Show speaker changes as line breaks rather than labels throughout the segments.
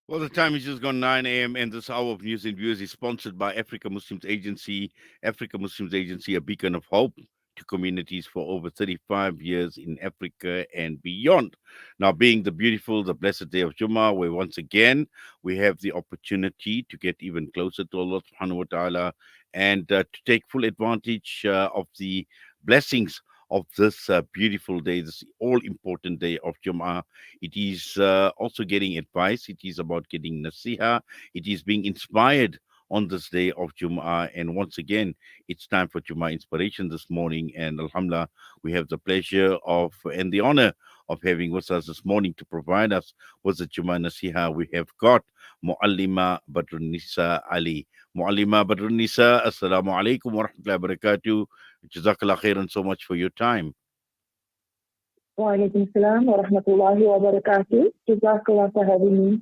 Well, the time is just gone 9 a.m. and this hour of news and views is sponsored by Africa Muslims Agency. Africa Muslims Agency, a beacon of hope to communities for over 35 years in Africa and beyond. Now, being the beautiful, the blessed day of Jummah, where once again we have the opportunity to get even closer to Allah subhanahu wa ta'ala and to take full advantage of the blessings of this beautiful day, this all important day of Jummah. It is also getting advice. It is about getting nasiha. It is being inspired on this day of Jum'ah. And once again, it's time for Jum'ah inspiration this morning. And Alhamdulillah, we have the pleasure of and the honor of having with us this morning to provide us with the Jum'ah nasiha. We have got Muallimah Badronisa Ali. Muallimah Badronisa, Assalamu alaikum wa rahmatullahi wa barakatuh. Jazakallah khairan so much for your time.
Wa alaikum salam wa rahmatullahi wa barakatuh. Jazakallah for having me.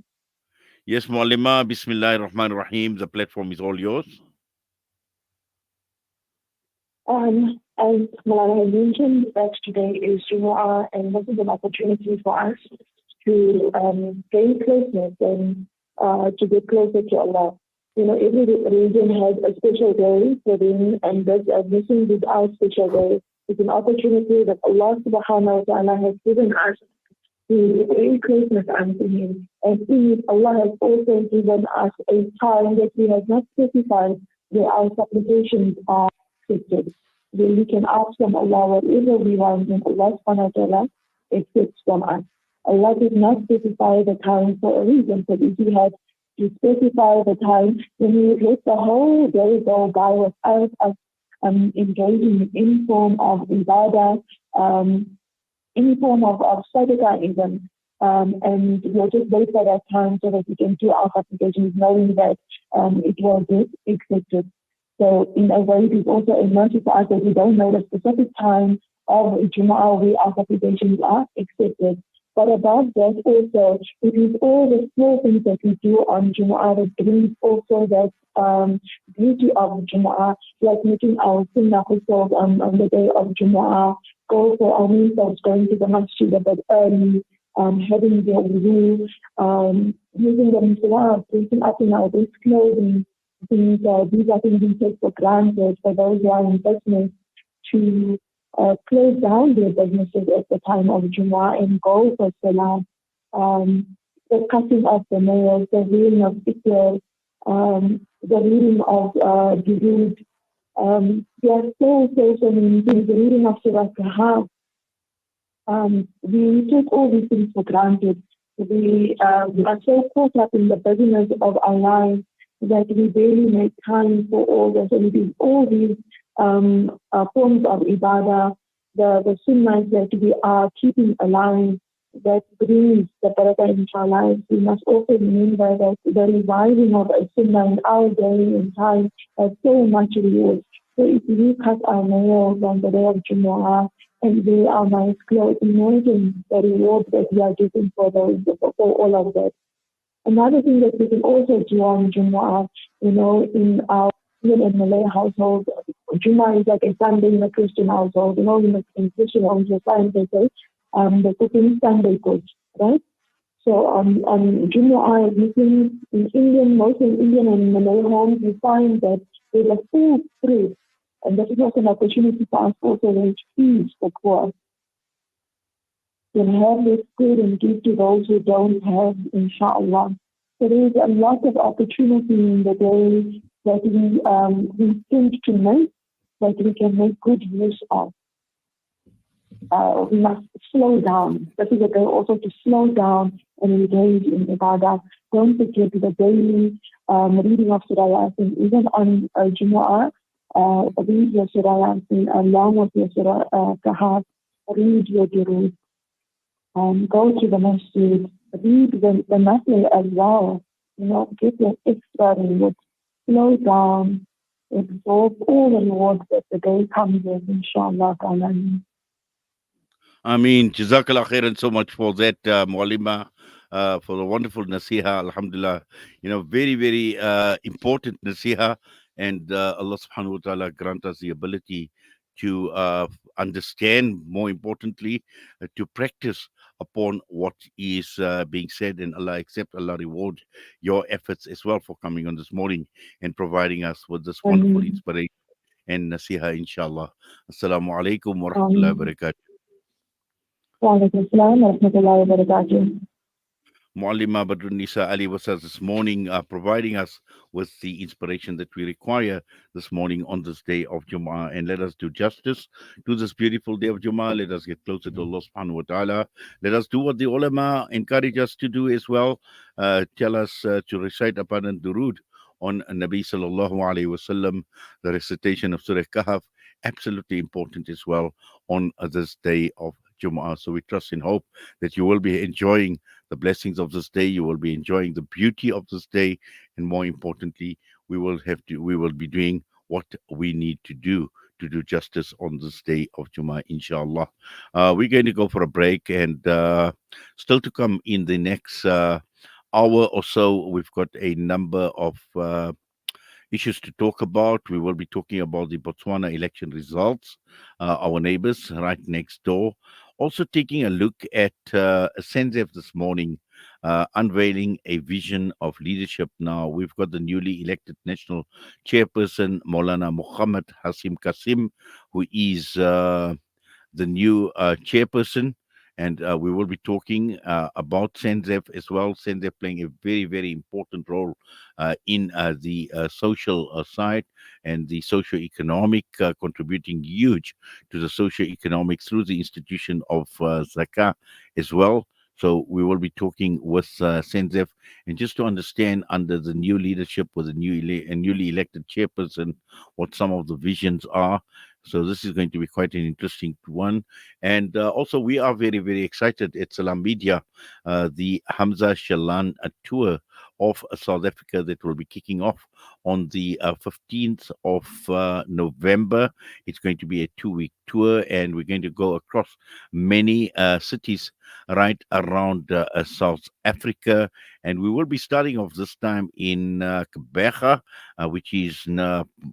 Yes, Muallima, Bismillah Rahman Rahim. The platform is all yours.
As Malala has mentioned, that today is Jummah, and this is an opportunity for us to gain closeness and to get closer to Allah. Every religion has a special day for them, and this Muslims is our special day. It's an opportunity that Allah subhanahu wa ta'ala has given us to bring closeness unto Him. And Allah has also given us a time that He has not specified where our supplications are accepted. Where we can ask from Allah whatever we want, and Allah subhanahu wa ta'ala accepts from us. Allah did not specify the time for a reason, but if He had to specify the time, then He would let the whole day go by without us engaging in any form of ibadah, any form of sadaqah even. And we'll just wait for that time so that we can do our supplications knowing that it will get accepted. So in a way, it is also a mercy for us that we don't know the specific time of Jumu'ah where our supplications are accepted. But above that also, it is all the small things that we do on Jumu'ah that brings also that beauty of Jumu'ah, like making our sunnah hustle on the day of Jumu'ah, go for our meals, going to the masjid a bit early, having the wudu, using the miswak, dressing up in our best clothing. These are things we take for granted for those who are in business to close down their businesses at the time of Jummah and go for Salah. The cutting of the nails, the reading of Dhikr, the reading of Durood. There are so many things. The reading of Surah Kahf. We take all these things for granted. We are so caught up in the business of our lives that we barely make time for all this. And it is all these forms of ibadah, the sunnahs that we are keeping alive, that brings the barakah into our lives. We must also remember that the reviving of a sunnah in our day and time has so much reward. So if we cut our nails on the day of Jumu'ah and wear our nice clothes, imagine the reward that we are getting for all of that. Another thing that we can also do on Jummah, in our Indian and Malay household, Jummah is like a Sunday in a Christian household. In Christian homes, they say, they're cooking Sunday food, right? So on Jummah, Muslims in Indian, mostly in Indian and Malay homes, we find that there's a food spread, and this is also an opportunity for us also to feed the poor. Can have this good and give to those who don't have, inshallah. So there is a lot of opportunity in the day that we think to make, that we can make good use of. We must slow down. This is a day also to slow down and engage in ibadah. Don't forget the daily reading of Surah Yasin. Even on Jumu'ah, read your Surah Yasin along with your Surah Kahf, read your Durood. Go to the masjid, read the nafil as well. Get your extra reward. Slow down, absorb all the rewards that the day comes with, inshallah.
I mean, Jazakallah khairan so much for that, Muallima, for the wonderful nasiha, Alhamdulillah. Very, very important nasiha. And Allah subhanahu wa ta'ala grant us the ability to understand, more importantly, to practice upon what is being said, and Allah accept, Allah reward your efforts as well for coming on this morning and providing us with this wonderful
Um,
inspiration and nasiha, inshallah. Assalamu alaikum wa rahmatullahi wa
um,
barakatuh.
wa alaikum assalam wa rahmatullahi wa barakatuh.
Muallimah Badronisa Ali was us this morning, providing us with the inspiration that we require this morning on this day of Jummah. And let us do justice to this beautiful day of Jummah. Let us get closer to Allah subhanahu wa ta'ala. Let us do what the ulama encourage us to do as well. Tell us to recite abundant durood on Nabi sallallahu alayhi wasallam, the recitation of Surah Kahf, absolutely important as well on this day of Jummah. So we trust and hope that you will be enjoying the blessings of this day. You will be enjoying the beauty of this day, and more importantly, we will be doing what we need to do justice on this day of Jummah, inshallah. We're going to go for a break, and still to come in the next hour or so, we've got a number of issues to talk about. We will be talking about the Botswana election results, our neighbors right next door. Also taking a look at Senzef this morning, unveiling a vision of leadership now. We've got the newly elected national chairperson, Maulana Muhammad Hasim Kasim, who is the new chairperson. And we will be talking about Senzef as well. Senzef playing a very, very important role in the social side and the socio-economic, contributing huge to the socio-economic through the institution of Zakah as well. So we will be talking with Senzef, and just to understand under the new leadership with the newly elected chairperson, what some of the visions are. So this is going to be quite an interesting one. And also we are very, very excited at Salam Media, the Hamza Shalan tour of South Africa that will be kicking off on the 15th of November. It's going to be a 2-week tour, and we're going to go across many cities right around South Africa. And we will be starting off this time in Gqeberha, which is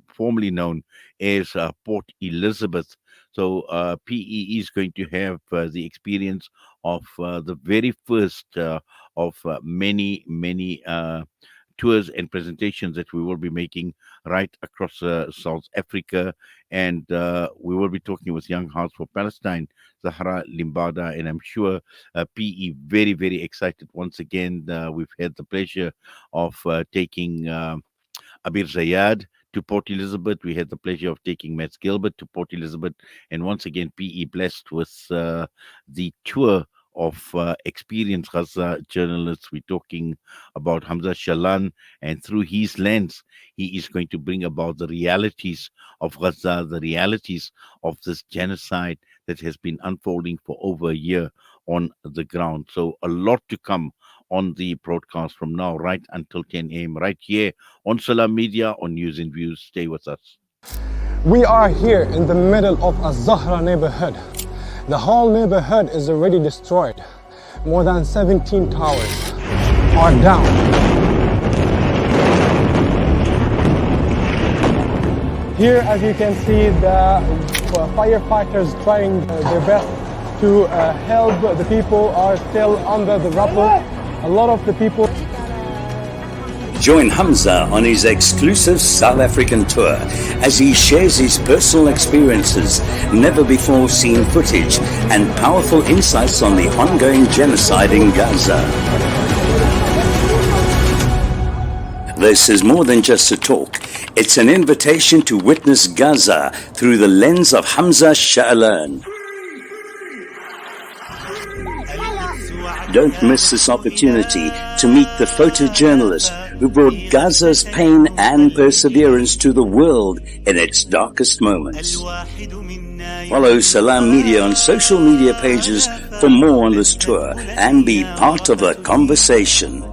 formerly known as Port Elizabeth. So PE is going to have the experience of the very first of many, many tours and presentations that we will be making right across South Africa. And we will be talking with Young Hearts for Palestine, Zahra Limbada, and I'm sure PE very, very excited. Once again, we've had the pleasure of taking Abir Zayad to Port Elizabeth. We had the pleasure of taking Matt Gilbert to Port Elizabeth. And once again, PE blessed with the tour of experienced Gaza journalists. We're talking about Hamza Shalan, and through his lens, he is going to bring about the realities of Gaza, the realities of this genocide that has been unfolding for over a year on the ground. So a lot to come on the broadcast from now right until 10 a.m. right here on Salam Media on News and Views. Stay with us.
We are here in the middle of a Zahra neighborhood. The whole neighborhood is already destroyed. More than 17 towers are down. Here, as you can see, the firefighters trying their best to help. The people are still under the rubble. A lot of the people.
Join Hamza on his exclusive South African tour as he shares his personal experiences, never before seen footage, and powerful insights on the ongoing genocide in Gaza. This is more than just a talk. It's an invitation to witness Gaza through the lens of Hamza Shalan. Don't miss this opportunity to meet the photojournalist who brought Gaza's pain and perseverance to the world in its darkest moments. Follow Salam Media on social media pages for more on this tour and be part of the conversation.